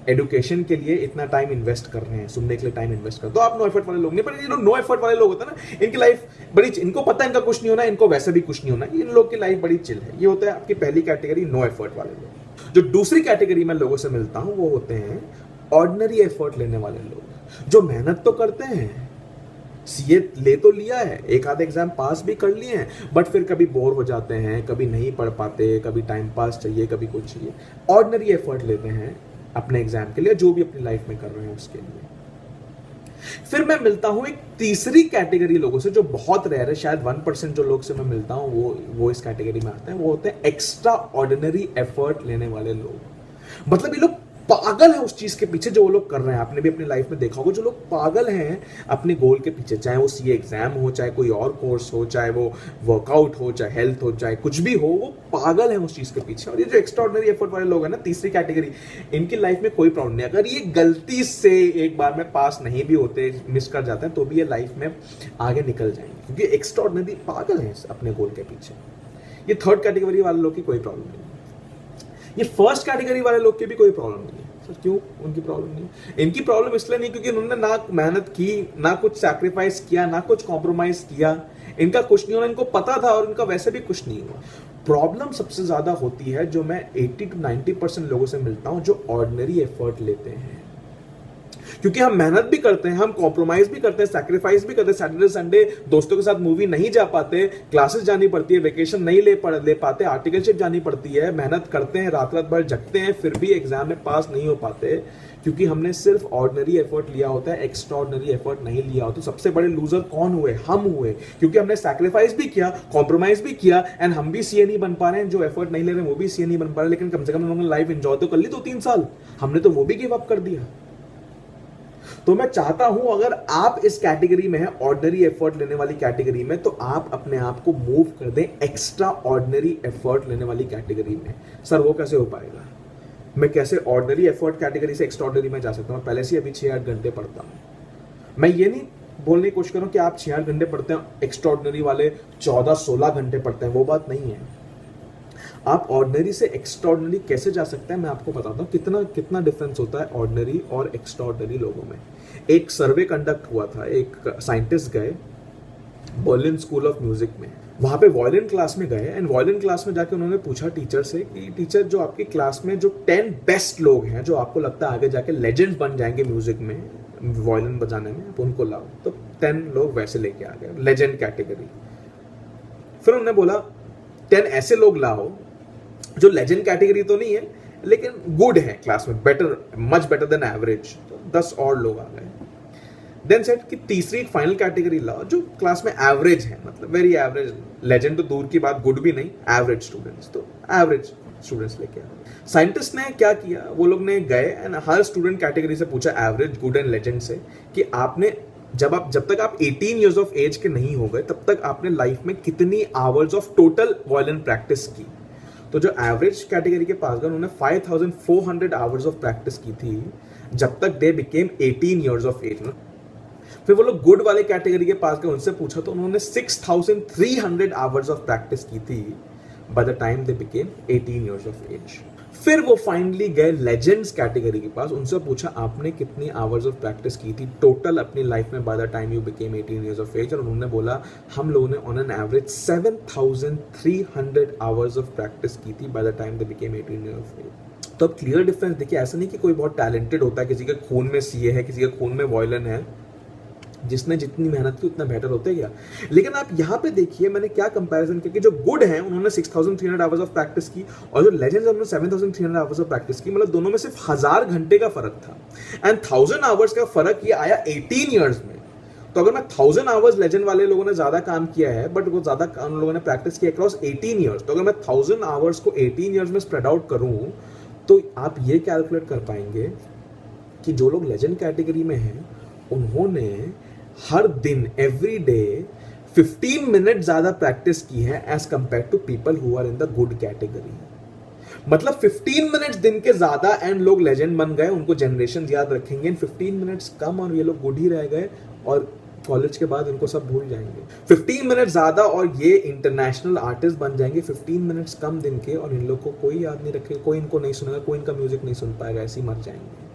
एडुकेशन के लिए इतना टाइम इन्वेस्ट कर रहे हैं, सुनने के लिए टाइम इन्वेस्ट कर, तो आप नो एफर्ट वाले लोग नहीं। पर ये लोग नो एफर्ट वाले लोग होते हैं ना, इनकी लाइफ बड़ी, इनको पता है इनका कुछ नहीं होना, इनको वैसे भी कुछ नहीं होना, इन लोग की लाइफ बड़ी चिल है। ये होता है आपकी पहली कैटेगरी, नो एफर्ट वाले लोग। जो दूसरी कैटेगरी में लोगों से मिलता हूं वो होते हैं ऑर्डिनरी एफर्ट लेने वाले लोग, जो मेहनत तो करते हैं, सीए ले तो लिया है, एक आधे एग्जाम पास भी कर लिए हैं, बट फिर कभी बोर हो जाते हैं, कभी नहीं पढ़ पाते, कभी टाइम पास चाहिए, कभी कुछ चाहिए। ऑर्डिनरी एफर्ट लेते हैं अपने एग्जाम के लिए, जो भी अपनी लाइफ में कर रहे हैं उसके लिए। फिर मैं मिलता हूं एक तीसरी कैटेगरी लोगों से जो बहुत रेयर है, शायद 1% जो लोग से मैं मिलता हूं वो इस कैटेगरी में आते हैं। वो होते हैं एक्स्ट्रा ऑर्डिनरी एफर्ट लेने वाले लोग। मतलब ये लोग पागल है उस चीज के पीछे जो वो लोग कर रहे हैं। आपने भी अपनी लाइफ में देखा होगा, जो लोग पागल हैं अपने गोल के पीछे, चाहे वो सीए एग्जाम हो, चाहे कोई और कोर्स हो, चाहे वो वर्कआउट हो, चाहे हेल्थ हो, चाहे कुछ भी हो, वो पागल है उस चीज के पीछे। और ये जो एक्स्ट्रा ऑर्डिनरी एफर्ट वाले लोग हैं ना, तीसरी कैटेगरी, इनकी लाइफ में कोई प्रॉब्लम नहीं। अगर ये गलती से एक बार में पास नहीं भी होते, मिस कर जाते हैं, तो भी ये लाइफ में आगे निकल जाएंगे, क्योंकि एक्स्ट्रा ऑर्डिनरी पागल है अपने गोल के पीछे। ये थर्ड कैटेगरी वाले लोग की कोई प्रॉब्लम नहीं। ये फर्स्ट कैटेगरी वाले लोग की भी कोई प्रॉब्लम नहीं है। सर क्यों उनकी प्रॉब्लम नहीं है? इनकी प्रॉब्लम इसलिए नहीं क्योंकि उन्होंने ना मेहनत की, ना कुछ सैक्रिफाइस किया, ना कुछ कॉम्प्रोमाइज किया, इनका कुछ नहीं होना, इनको पता था और इनका वैसे भी कुछ नहीं हुआ। प्रॉब्लम सबसे ज्यादा होती है जो मैं 80 to 90% लोगों से मिलता हूं, जो ऑर्डिनरी एफर्ट लेते हैं, क्योंकि हम मेहनत भी करते हैं, हम कॉम्प्रोमाइज भी करते हैं, सैक्रिफाइस भी करते हैं। सैटरडे संडे दोस्तों के साथ मूवी नहीं जा पाते, क्लासेस जानी पड़ती है, वेकेशन नहीं ले पाते, आर्टिकलशिप जानी पड़ती है, मेहनत करते हैं, रात रात भर जगते हैं, फिर भी एग्जाम में पास नहीं हो पाते, क्योंकि हमने सिर्फ ऑर्डिनरी एफर्ट लिया होता है, एक्स्ट्रा ऑर्डिनरी एफर्ट नहीं लिया होता। तो सबसे बड़े लूजर कौन हुए? हम हुए, क्योंकि हमने सैक्रिफाइस भी किया, कॉम्प्रोमाइज भी किया, एंड हम भी सीए नहीं बन पा रहे हैं। जो एफर्ट नहीं ले रहे हैं वो भी सीए नहीं बन पा रहे, लेकिन कम से कम उन्होंने लाइफ एंजॉय तो कर ली 2-3 साल। हमने तो वो भी गिव अप कर दिया। तो मैं चाहता हूं अगर आप इस कैटेगरी में हैं, ऑर्डिनरी एफर्ट लेने वाली कैटेगरी में, तो आप अपने आप को मूव कर दें एक्स्ट्रा ऑर्डिनरी एफर्ट लेने वाली कैटेगरी में। सर वो कैसे हो पाएगा? मैं कैसे ऑर्डिनरी एफर्ट कैटेगरी से एक्स्ट्रा ऑर्डिनरी में जा सकता हूं? पहले से अभी 6-8 घंटे पढ़ता हूं। मैं ये नहीं बोलने की कोशिश करूं कि आप 6-8 घंटे पढ़ते हैं, एक्स्ट्रा ऑर्डिनरी वाले 14-16 घंटे पढ़ते हैं, वो बात नहीं है। आप ऑर्डिनरी से एक्स्ट्रा ऑर्डिनरी कैसे जा सकते हैं मैं आपको बताता हूं। कितना कितना डिफरेंस होता है ऑर्डिनरी और एक्स्ट्रा ऑर्डिनरी लोगों में। एक सर्वे कंडक्ट हुआ था, एक साइंटिस्ट गए बर्लिन स्कूल ऑफ म्यूजिक में, वहां पे वायलिन क्लास में गए, एंड वायलिन क्लास में जाके उन्होंने पूछा टीचर से कि टीचर, जो आपकी क्लास में जो 10 बेस्ट लोग हैं, जो आपको लगता है आगे जाके लेजेंड बन जाएंगे म्यूजिक में, वायलिन बजाने में, आप उनको लाओ। तो 10 लोग वैसे लेके आ गए, लेजेंड कैटेगरी। फिर उन्होंने बोला 10 ऐसे लोग लाओ जो लेजेंड कैटेगरी तो नहीं है लेकिन गुड है क्लास में, better, much better than average. तो 10 और लोग आ गए। देन सेट कि तीसरी फाइनल कैटेगरी लाओ जो क्लास में एवरेज है, मतलब वेरी एवरेज, लेजेंड तो दूर की बात, गुड भी नहीं, एवरेज स्टूडेंट्स। तो एवरेज स्टूडेंट्स लेके आए। साइंटिस्ट ने क्या किया, वो लोग ने गए एंड हर स्टूडेंट कैटेगरी से पूछा, एवरेज, गुड एंड लेजेंड से, कि आपने जब तक आप 18 ईयर्स ऑफ एज के नहीं हो गए तब तक आपने लाइफ में कितनी hours of total violin practice की। तो जो एवरेज कैटेगरी के पास गए, उन्होंने 5400 आवर्स ऑफ प्रैक्टिस की थी जब तक they became 18 years of age ना। फिर वो लोग गुड वाले कैटेगरी के पास गए, उनसे पूछा तो उन्होंने 6300 आवर्स ऑफ प्रैक्टिस की थी by the time they became 18 years of age. फिर वो फाइनली गए लेजेंड्स कैटेगरी के पास, उनसे पूछा आपने कितनी आवर्स ऑफ प्रैक्टिस की थी टोटल अपनी लाइफ में by the time you became 18 years of age, और उन्होंने बोला हम लोगों ने on an average 7300 hours of practice की थी by the time they became 18 years of age. तो अब क्लियर डिफरेंस देखिए, ऐसा नहीं कि कोई बहुत टैलेंटेड होता है, किसी के खून में सीए है, किसी के खून में वायलिन है, जिसने जितनी मेहनत की उतना बेटर होता है क्या। लेकिन आप यहाँ पे देखिए मैंने क्या कंपैरिजन किया कि जो गुड है उन्होंने 6300 आवर्स ऑफ प्रैक्टिस की, और जो लेजेंड्स उन्होंने 7300 आवर्स ऑफ प्रैक्टिस की, मतलब दोनों में सिर्फ 1000 घंटे का फर्क था, एंड 1000 आवर्स का फर्क ये आया 18 ईयर्स में। तो अगर मैं 1000 आवर्स लेजेंड वाले लोगों ने ज्यादा काम किया है, बट वो ज्यादा उन लोगों ने प्रैक्टिस किया अक्रॉस 18 ईयर्स, तो अगर मैं 1000 आवर्स को 18 ईयर्स में स्प्रेड आउट करूं तो आप ये कैलकुलेट कर पाएंगे कि जो लोग लेजेंड कैटेगरी में हैं उन्होंने हर दिन एवरी डे 15 मिनट ज्यादा प्रैक्टिस की है as compare to people who are in the good category. मतलब 15 मिनट्स दिन के ज्यादा एंड लोग लेजेंड बन गए, उनको जनरेशन याद रखेंगे, 15 मिनट्स कम और ये लोग गुड ही रह गए, और कॉलेज के बाद इनको सब भूल जाएंगे। 15 मिनट ज्यादा और ये इंटरनेशनल आर्टिस्ट बन जाएंगे, 15 मिनट्स कम दिन के और इन लोग को कोई याद नहीं रखेगा, कोई इनको नहीं सुनेगा, कोई इनका म्यूजिक नहीं सुन पाएगा, ऐसे ही मर जाएंगे।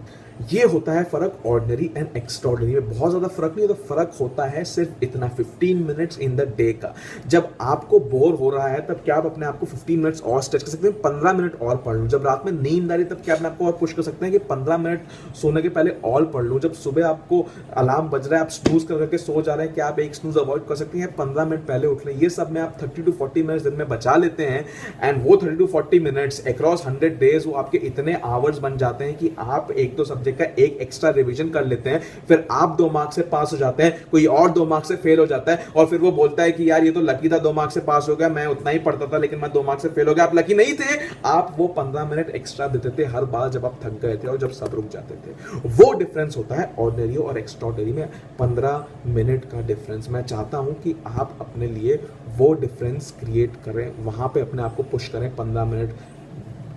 ये होता है फर्क ऑर्डिनरी एंड एक्स्ट्राऑर्डिनरी में। बहुत ज्यादा फर्क नहीं होता, फर्क होता है सिर्फ इतना, 15 मिनट्स इन द डे का। जब आपको बोर हो रहा है तब क्या आप अपने आप को 15 मिनट्स और स्ट्रेच कर सकते हैं, 15 मिनट और पढ़ लूं। जब रात में नींद आ रही तब क्या अपने आपको और पुश कर सकते हैं कि 15 मिनट सोने के पहले और पढ़ लूं। जब सुबह आपको अलार्म बज रहा है, आप स्नूज करके सो जा रहे हैं, क्या आप एक स्नूज अवॉइड कर सकते हैं, 15 मिनट पहले उठ लें। ये सब में आप 30 to 40 मिनट्स दिन में बचा लेते हैं, एंड वो 30 to 40 मिनट्स अक्रॉस 100 डेज वो आपके इतने आवर्स बन जाते हैं कि आप एक दो सब्जेक्ट का एक एक्स्ट्रा रिवीजन कर लेते हैं, फिर आप 2 मार्क्स से पास हो जाते हैं, कोई और 2 मार्क्स से फेल हो जाता है, और फिर वो बोलता है कि यार ये तो लकी था 2 मार्क्स से पास हो गया, मैं उतना ही पढ़ता था लेकिन मैं 2 मार्क्स से फेल हो गया। आप लकी नहीं थे, आप वो 15 मिनट एक्स्ट्रा देते थे हर बार जब आप थक गए थे और जब सब रुक जाते थे। वो डिफरेंस होता है ऑर्डिनरी और एक्स्ट्राऑर्डिनरी में, 15 मिनट का डिफरेंस। मैं चाहता हूं कि आप अपने लिए वो डिफरेंस क्रिएट करें, वहां पे अपने आप को पुश करें 15 मिनट,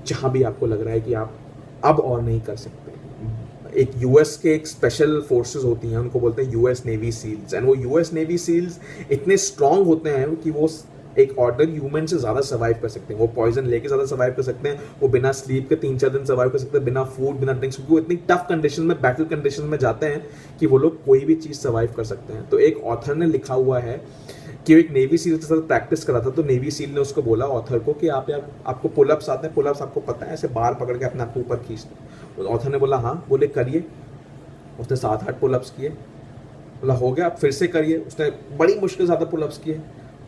जहां भी आपको लग रहा है कि आप अब और नहीं कर सकते। एक यूएस के एक स्पेशल फोर्सेस होती हैं, उनको बोलते हैं यूएस नेवी सील्स, एंड वो यूएस नेवी सील्स इतने स्ट्रांग होते हैं कि वो एक ऑर्डिनरी ह्यूमन से ज्यादा सर्वाइव कर सकते हैं। वो पॉइजन लेके ज्यादा सर्वाइव कर सकते हैं, वो बिना स्लीप के 3-4 दिन सर्वाइव कर सकते हैं, बिना फूड, बिना ड्रिंक्स, क्योंकि वो इतनी टफ कंडीशन में, बैटल कंडीशन में जाते हैं कि वो लोग कोई भी चीज सर्वाइव कर सकते हैं। तो एक ऑथर ने लिखा हुआ है कि वो एक नेवी सील के साथ प्रैक्टिस करा था, तो नेवी सील ने उसको बोला ऑथर को कि आप यार आपको पुलअप्स आते हैं, पुलअप्स आपको पता है, ऐसे बार पकड़ के अपने आप को ऊपर खींचते हैं। ऑथर ने बोला हाँ, बोले करिए। उसने 7-8 पुलअप्स किए, बोला हो गया, अब फिर से करिए। उसने बड़ी मुश्किल से 7 पुलअप्स किए,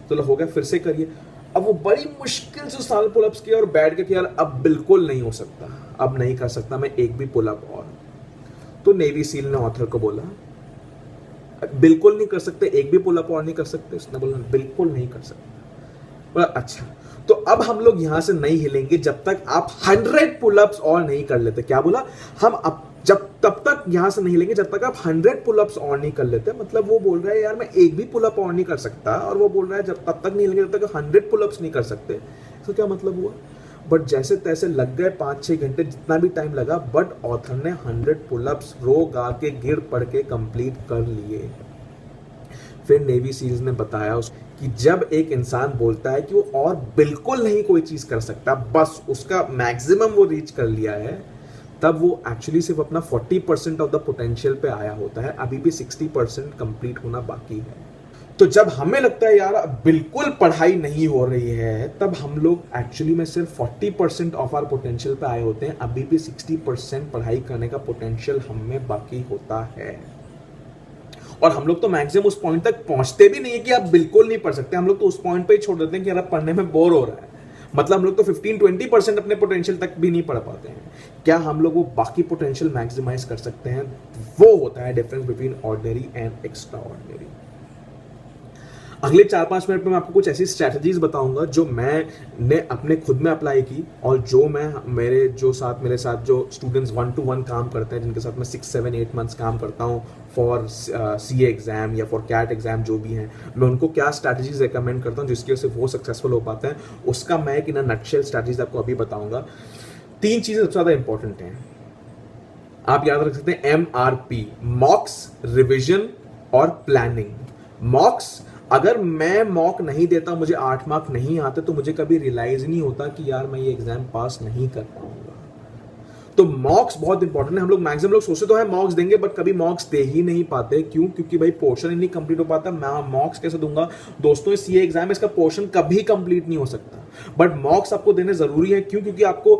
तो हो गया, फिर से करिए। अब वो बड़ी मुश्किल से 7 पुलअप्स किए और बैठ के कि यार अब बिल्कुल नहीं हो सकता, अब नहीं कर सकता मैं एक भी पुलअप और। तो नेवी सील ने ऑथर को बोला बिल्कुल नहीं कर सकते, एक भी पुलअप और नहीं कर सकते? उसने बोला बिल्कुल नहीं कर सकते। बोला अच्छा, तो अब हम लोग यहां से नहीं हिलेंगे जब तक आप 100 पुलअप्स और नहीं कर लेते। क्या बोला? हम अब जब तब तक यहां से नहीं हिलेंगे जब तक आप 100 पुलअप्स और नहीं कर लेते। मतलब वो बोल रहा है यार मैं एक भी पुलअप और नहीं कर सकता, और वो बोल रहा है जब तब तक नहीं हिलेंगे जब तक 100 पुलअप्स नहीं कर सकते। तो क्या मतलब हुआ? बट जैसे तैसे लग गए 5-6 घंटे, जितना भी टाइम लगा, बट ऑथर ने 100 पुलअप्स रो गा के गिर पड़ के कंप्लीट कर लिए। फिर नेवी सील्स ने बताया उसको कि जब एक इंसान बोलता है कि वो और बिल्कुल नहीं कोई चीज कर सकता, बस उसका मैक्सिमम वो रीच कर लिया है, तब वो एक्चुअली सिर्फ अपना 40% ऑफ द पोटेंशियल पे आया होता है, अभी भी 60% कंप्लीट होना बाकी है। तो जब हमें लगता है यार बिल्कुल पढ़ाई नहीं हो रही है, तब हम लोग एक्चुअली में सिर्फ 40% ऑफ आवर पोटेंशियल पे आए होते हैं, अभी भी 60% पढ़ाई करने का पोटेंशियल हम में बाकी होता है। और हम लोग तो मैक्सिमम उस पॉइंट तक पहुंचते भी नहीं है कि आप बिल्कुल नहीं पढ़ सकते, हम लोग तो उस पॉइंट पे ही छोड़ देते हैं कि यार पढ़ने में बोर हो रहा है। मतलब हम लोग तो 15-20% अपने पोटेंशियल तक भी नहीं पढ़ पाते हैं। क्या हम लोग वो बाकी पोटेंशियल मैक्सिमाइज कर सकते हैं? वो होता है difference between ordinary and extra ordinary. अगले 4-5 मिनट में मैं आपको कुछ ऐसी स्ट्रैटेजीज बताऊंगा जो मैंने अपने खुद में अप्लाई की, और जो मैं मेरे साथ जो स्टूडेंट्स 1-to-1 काम करते हैं, जिनके साथ मैं 6-7-8 मंथ्स काम करता हूं फॉर CA एग्जाम या फॉर कैट एग्जाम जो भी हैं, मैं उनको क्या स्ट्रैटेजीज रिकमेंड करता हूं जिसकी वजह से वो सक्सेसफुल हो पाते हैं, उसका मैं एक इन नटशेल स्ट्रैटेजीज आपको अभी बताऊंगा। 3 चीजें सबसे ज्यादा इंपॉर्टेंट हैं, आप याद रख सकते हैं। MRP, मॉक्स, रिविजन और प्लानिंग। मॉक्स, अगर मैं मॉक नहीं देता, मुझे 8 मार्क नहीं आते, तो मुझे कभी रियलाइज नहीं होता कि यार मैं ये एग्जाम पास नहीं कर पाऊंगा। तो मॉक्स बहुत इंपॉर्टेंट है। हम लोग मैक्सिमम लोग सोचते तो है मॉक्स देंगे, बट कभी मॉक्स दे ही नहीं पाते। क्यों? क्योंकि भाई पोर्शन ही नहीं कंप्लीट हो पाता। मैं मॉक्स कैसे दूंगा? दोस्तों इस CA एग्जाम में इसका पोर्शन कभी कंप्लीट नहीं हो सकता, बट मॉक्स आपको देने जरूरी है। क्यों? क्योंकि आपको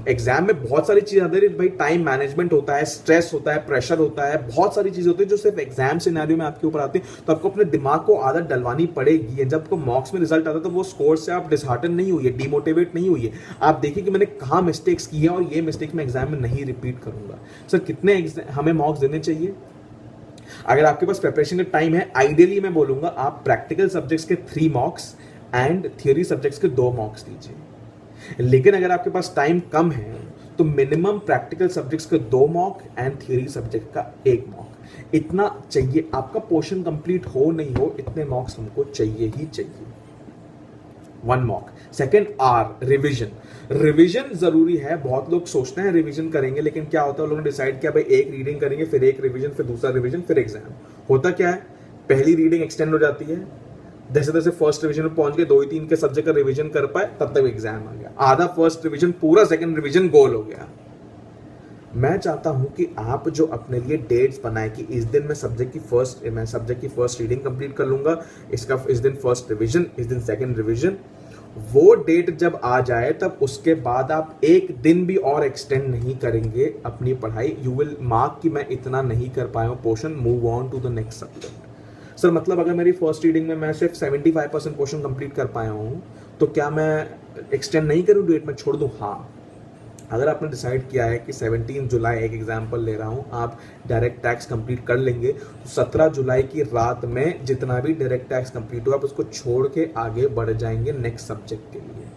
एग्जाम में बहुत सारी चीजें आती है भाई, टाइम मैनेजमेंट होता है, स्ट्रेस होता है, प्रेशर होता है, बहुत सारी चीजें होती है जो सिर्फ एग्जाम सिनेरियो में आपके ऊपर आती है। तो आपको अपने दिमाग को आदत डलवानी पड़ेगी। जब आपको मॉक्स में रिजल्ट आता है तो वो स्कोर से आप डिसहार्टन नहीं हुई है, डिमोटिवेट नहीं हुई है। आप देखिए कि मैंने कहाँ मिस्टेक्स की है और ये मिस्टेक मैं एग्जाम में नहीं रिपीट करूंगा। सर कितने हमें मॉक्स देने चाहिए? अगर आपके पास प्रिपरेशन का टाइम है, आइडियली मैं बोलूंगा आप प्रैक्टिकल सब्जेक्ट्स के 3 मॉक्स एंड थियोरी सब्जेक्ट्स के 2 मॉक्स दीजिए। लेकिन अगर आपके पास टाइम कम है तो मिनिमम प्रैक्टिकल सब्जेक्ट्स के 2 मॉक एंड थियोरी सब्जेक्ट का 1 मॉक, इतना चाहिए। आपका पोर्शन कंप्लीट हो नहीं हो, इतने मॉक्स हमको चाहिए ही चाहिए। 1 mock. Second, R, revision. Revision जरूरी है। बहुत लोग सोचते हैं रिविजन करेंगे, लेकिन क्या होता है, लोगों ने डिसाइड किया भाई एक रीडिंग करेंगे, फिर एक रिविजन, फिर दूसरा रिविजन, फिर एग्जाम। होता क्या है, पहली रीडिंग एक्सटेंड हो जाती है, जैसे तैसे फर्स्ट रिवीजन में पहुंच गए, 2-3 के सब्जेक्ट का रिवीजन कर पाए, तब तक एग्जाम आ गया। आधा फर्स्ट रिवीजन, पूरा सेकंड रिवीजन गोल हो गया। मैं चाहता हूं कि आप जो अपने लिए डेट्स बनाए कि इस दिन मैं सब्जेक्ट की फर्स्ट रीडिंग कंप्लीट कर लूंगा, इस दिन फर्स्ट रिवीजन, इस दिन सेकंड रिवीजन, वो डेट जब आ जाए तब उसके बाद आप एक दिन भी और एक्सटेंड नहीं करेंगे अपनी पढ़ाई। यू विल मार्क कि मैं इतना नहीं कर पाया हूं portion, move on to the next subject. Sir मतलब अगर मेरी फर्स्ट रीडिंग में मैं सिर्फ 75% पोर्शन कंप्लीट कर पाया हूं, तो क्या मैं एक्सटेंड नहीं करूं डेट, में छोड़ दूं? हाँ, अगर आपने डिसाइड किया है कि 17 जुलाई, एक एग्जाम्पल ले रहा हूं, आप डायरेक्ट टैक्स कंप्लीट कर लेंगे, तो 17 जुलाई की रात में जितना भी डायरेक्ट टैक्स कंप्लीट हो, आप उसको छोड़ के आगे बढ़ जाएंगे नेक्स्ट सब्जेक्ट के लिए।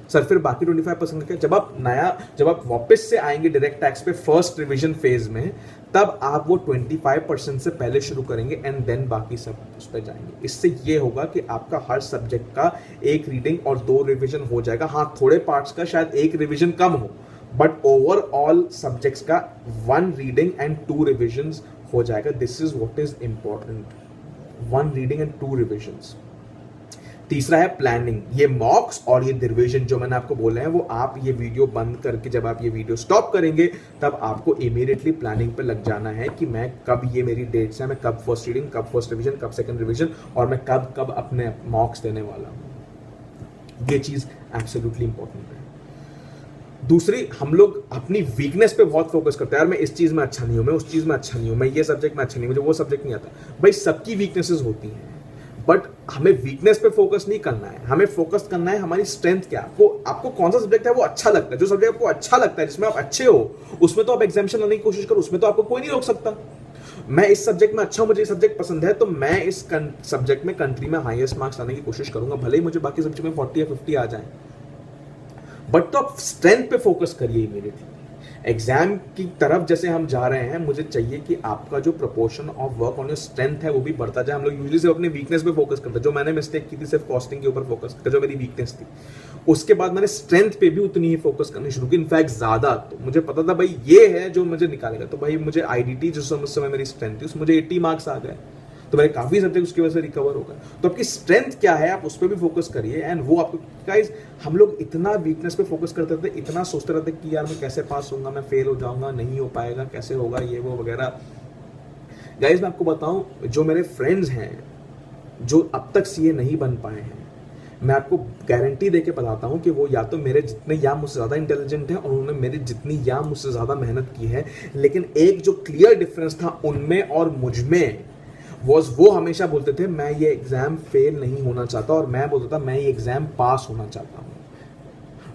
सर फिर बाकी 25% का, जब आप वापस से आएंगे डायरेक्ट टैक्स पे फर्स्ट रिवीजन फेज में, तब आप वो 25% से पहले शुरू करेंगे एंड देन बाकी सब उस पर जाएंगे। इससे ये होगा कि आपका हर सब्जेक्ट का एक रीडिंग और 2 रिवीजन हो जाएगा। हाँ, थोड़े पार्ट्स का शायद एक रिवीजन कम हो, बट ओवरऑल सब्जेक्ट्स का 1 रीडिंग एंड 2 रिविजन्स हो जाएगा। This is what is important, 1 reading and 2 revisions. तीसरा है प्लानिंग। ये मॉक्स और ये रिविजन जो मैंने आपको बोले हैं, वो आप ये वीडियो बंद करके जब आप ये वीडियो स्टॉप करेंगे, तब आपको इमीडिएटली प्लानिंग पे लग जाना है कि मैं कब, ये मेरी डेट्स है, मैं कब फर्स्ट रीडिंग, कब फर्स्ट रिविजन, कब सेकंड रिविजन, और मैं कब अपने मॉक्स देने वाला हूं। ये चीज एब्सोल्युटली इंपॉर्टेंट है। दूसरी, हम लोग अपनी वीकनेस पे बहुत फोकस करते हैं, यार मैं इस चीज में अच्छा नहीं हूं, मैं उस चीज में अच्छा नहीं हूं, मैं ये सब्जेक्ट में अच्छा नहीं हूं, मुझे वो सब्जेक्ट नहीं आता। भाई सबकी वीकनेसेस होती हैं, बट हमें वीकनेस पे फोकस नहीं करना है, हमें फोकस करना है हमारी स्ट्रेंथ क्या। आपको कौन सा सब्जेक्ट है वो अच्छा लगता है, जो सब्जेक्ट आपको अच्छा लगता है, जिसमें आप अच्छे हो, उसमें तो आप एग्जामिशन लाने की कोशिश करो, उसमें तो आपको कोई नहीं रोक सकता। मैं इस सब्जेक्ट में अच्छा हूं, मुझे ये सब्जेक्ट पसंद है, तो मैं इस सब्जेक्ट में कंट्री में हाईएस्ट मार्क्स लाने की कोशिश करूंगा, भले ही मुझे बाकी सब्जेक्ट में 40 या 50 आ जाए। बट तो आप स्ट्रेंथ पे फोकस करिए इमीडिएटली। एग्जाम की तरफ जैसे हम जा रहे हैं, मुझे चाहिए कि आपका जो proportion of work on your strength है वो भी बढ़ता जाए। हम लोग यूजुअली सिर्फ अपनी वीकनेस पे फोकस करते हैं, जो मैंने मिस्टेक की थी सिर्फ कॉस्टिंग के ऊपर फोकस कर, जो मेरी वीकनेस थी। उसके बाद मैंने स्ट्रेंथ पे भी उतनी ही फोकस करनी शुरू की, इनफैक्ट ज्यादा। तो मुझे पता था भाई ये है जो मुझे निकालेगा, तो भाई मुझे आईडीटी जो समय मेरी स्ट्रेंथ थी, उसमें मुझे 80 मार्क्स आ गए, तो मेरे काफी सब्जेक्ट उसकी वजह से रिकवर होगा। तो आपकी स्ट्रेंथ क्या है आप उस पर भी फोकस करिए, एंड वो आपको, गाइस हम लोग इतना वीकनेस पे फोकस करते थे, इतना सोचते रहते कि यार मैं कैसे पास होऊंगा, मैं फेल हो जाऊंगा, नहीं हो पाएगा, कैसे होगा, ये वो वगैरह। गाइस मैं आपको बताऊं, जो मेरे फ्रेंड्स हैं जो अब तक सीए नहीं बन पाए हैं, मैं आपको गारंटी देके बताता हूं कि वो या तो मेरे जितने या मुझसे ज्यादा इंटेलिजेंट हैं, और उन्होंने मेरी जितनी या मुझसे ज्यादा मेहनत की है, लेकिन एक जो क्लियर डिफरेंस था उनमें और मुझ में, वो हमेशा बोलते थे मैं ये एग्जाम फेल नहीं होना चाहता, और मैं बोलता था मैं ये एग्जाम पास होना चाहता हूं।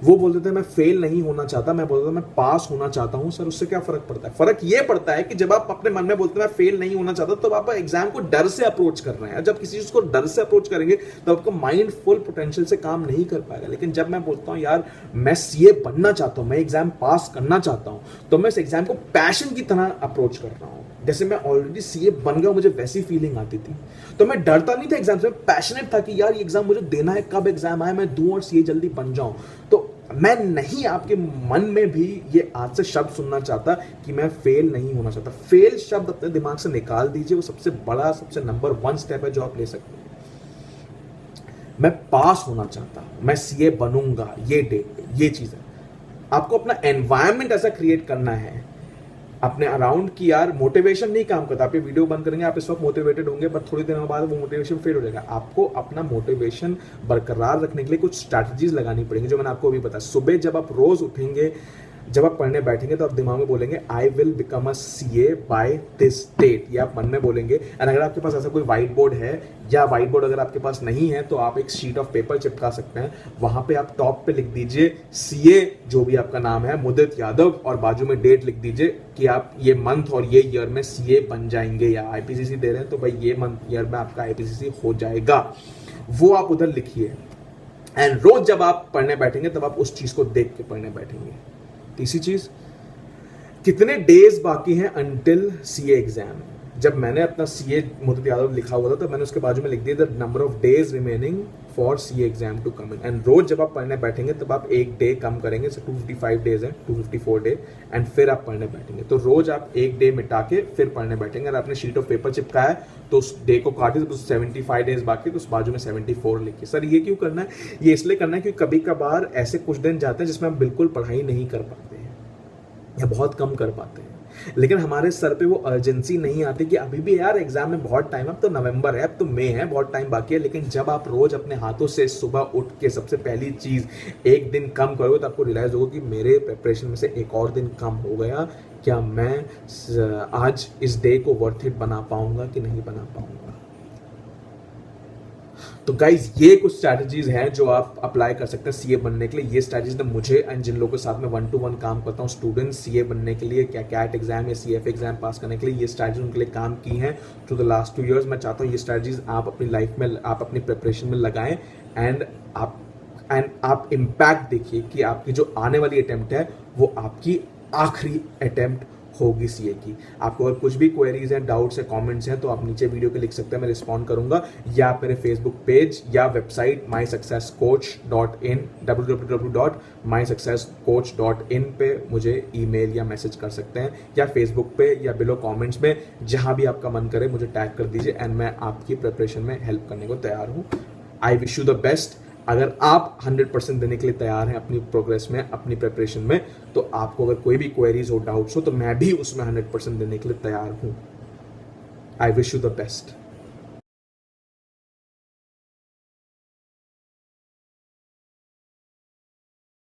वो बोलते थे मैं फेल नहीं होना चाहता, मैं बोलता था मैं पास होना चाहता हूं। सर उससे क्या फर्क पड़ता है? फर्क ये पड़ता है कि जब आप अपने मन में बोलते हैं मैं फेल नहीं होना चाहता, तो आप एग्जाम को डर से अप्रोच कर रहे हैं। जब किसी चीज को डर से अप्रोच करेंगे तो आपका माइंड फुल पोटेंशियल से काम नहीं कर पाएगा। लेकिन जब मैं बोलता हूं यार मैं सीए बनना चाहता हूं, मैं एग्जाम पास करना चाहता हूं, तो मैं इस एग्जाम को पैशन की तरह अप्रोच कर रहा हूं। जैसे मैं ऑलरेडी सीए बन गया, मुझे वैसी फीलिंग आती थी, तो मैं डरता नहीं था एग्जाम से, पैशनेट था कि यार ये एग्जाम मुझे देना है, कब एग्जाम आए मैं दूं और सीए जल्दी बन जाऊं। तो मैं नहीं आपके मन में भी ये आज से शब्द सुनना चाहता कि मैं फेल नहीं होना चाहता। फेल शब्द अपने दिमाग से निकाल दीजिए, वो सबसे बड़ा, सबसे नंबर 1 स्टेप है जो आप ले सकते हैं। मैं पास होना चाहता, मैं सीए बनूंगा ये डेट पे, ये चीज है। आपको अपना एनवायरनमेंट ऐसा क्रिएट करना है अपने अराउंड की यार मोटिवेशन नहीं काम करता। आप ये वीडियो बंद करेंगे, आप इस वक्त मोटिवेटेड होंगे, पर थोड़ी देर बाद वो मोटिवेशन फेड हो जाएगा। आपको अपना मोटिवेशन बरकरार रखने के लिए कुछ स्ट्रैटेजीज लगानी पड़ेंगी, जो मैंने आपको अभी बताया। सुबह जब आप रोज उठेंगे, जब आप पढ़ने बैठेंगे, तो आप दिमाग में बोलेंगे I will become a CA by this date, ये आप मन में बोलेंगे। और अगर आपके पास ऐसा कोई व्हाइट बोर्ड है, या व्हाइट बोर्ड अगर आपके पास नहीं है, तो आप एक शीट ऑफ पेपर चिपका सकते हैं। वहां पे आप टॉप पे लिख दीजिए सीए, जो भी आपका नाम है, मुदित यादव, और बाजू में डेट लिख दीजिए कि आप ये मंथ और ये ईयर में सीए बन जाएंगे। या आईपीसीसी दे रहे हैं तो भाई ये मंथ ईयर में आपका आईपीसीसी हो जाएगा, वो आप उधर लिखिए। एंड रोज जब आप पढ़ने बैठेंगे तब आप उस चीज को देख के पढ़ने बैठेंगे। तीसरी चीज, कितने डेज बाकी हैं अंटिल सीए एग्जाम। जब मैंने अपना सीए मुदित यादव लिखा हुआ था, तो मैंने उसके बाजू में लिख दिया the number of days remaining for CA exam to come in. And रोज जब आप पढ़ने बैठेंगे तब आप एक डे कम करेंगे, 255 डेज है, 254 डे, एंड फिर आप पढ़ने बैठेंगे। तो रोज आप एक डे मिटा के फिर पढ़ने बैठेंगे। अगर आपने शीट ऑफ पेपर चिपकाया है तो उस डे को काटिए, तो 75 डेज बाकी, तो उस बाजू में 74 लिखिए। सर ये क्यों करना है? ये इसलिए करना है क्योंकि कभी कभार ऐसे कुछ दिन जाते हैं जिसमें आप बिल्कुल पढ़ाई नहीं कर पाते हैं या बहुत कम कर पाते हैं, लेकिन हमारे सर पे वो अर्जेंसी नहीं आती कि अभी भी यार एग्जाम में बहुत टाइम है, अब तो नवंबर है, अब तो मई है, बहुत टाइम बाकी है। लेकिन जब आप रोज अपने हाथों से सुबह उठ के सबसे पहली चीज एक दिन कम करोगे, तो आपको रियलाइज होगा कि मेरे प्रिपरेशन में से एक और दिन कम हो गया, क्या मैं आज इस डे को वर्थ इट बना पाऊंगा कि नहीं बना पाऊंगा। तो गाइज ये कुछ स्ट्रैटेजीज हैं जो आप अप्लाई कर सकते हैं सीए बनने के लिए। ये स्ट्रैटेजीज ने मुझे एंड जिन लोगों के साथ में 1-to-1 काम करता हूँ, स्टूडेंट्स सीए बनने के लिए, क्या कैट एग्जाम या सीएफ एग्जाम पास करने के लिए, ये स्ट्रैटेजी उनके लिए काम की है थ्रू द लास्ट 2 years। मैं चाहता हूँ ये स्ट्रैटेजीज आप अपनी लाइफ में, आप अपनी प्रिपरेशन में लगाएं, एंड आप इम्पैक्ट देखिए कि आपकी जो आने वाली अटेम्प्ट है वो आपकी आखिरी अटेम्प्ट होगी सीए की। आपको अगर कुछ भी क्वेरीज हैं, डाउट्स हैं, कमेंट्स हैं, तो आप नीचे वीडियो के लिख सकते हैं, मैं रिस्पॉन्ड करूंगा। या आप मेरे फेसबुक पेज या वेबसाइट mysuccesscoach.in www.mysuccesscoach.in पे मुझे ईमेल या मैसेज कर सकते हैं, या फेसबुक पे या बिलो कमेंट्स में, जहां भी आपका मन करे मुझे टैग कर दीजिए, एंड मैं आपकी प्रिपरेशन में हेल्प करने को तैयार हूं। I wish you the best. अगर आप 100% देने के लिए तैयार हैं अपनी प्रोग्रेस में, अपनी प्रिपरेशन में, तो आपको अगर कोई भी क्वेरीज हो, डाउट्स हो, तो मैं भी उसमें 100% देने के लिए तैयार हूं। I wish you the best.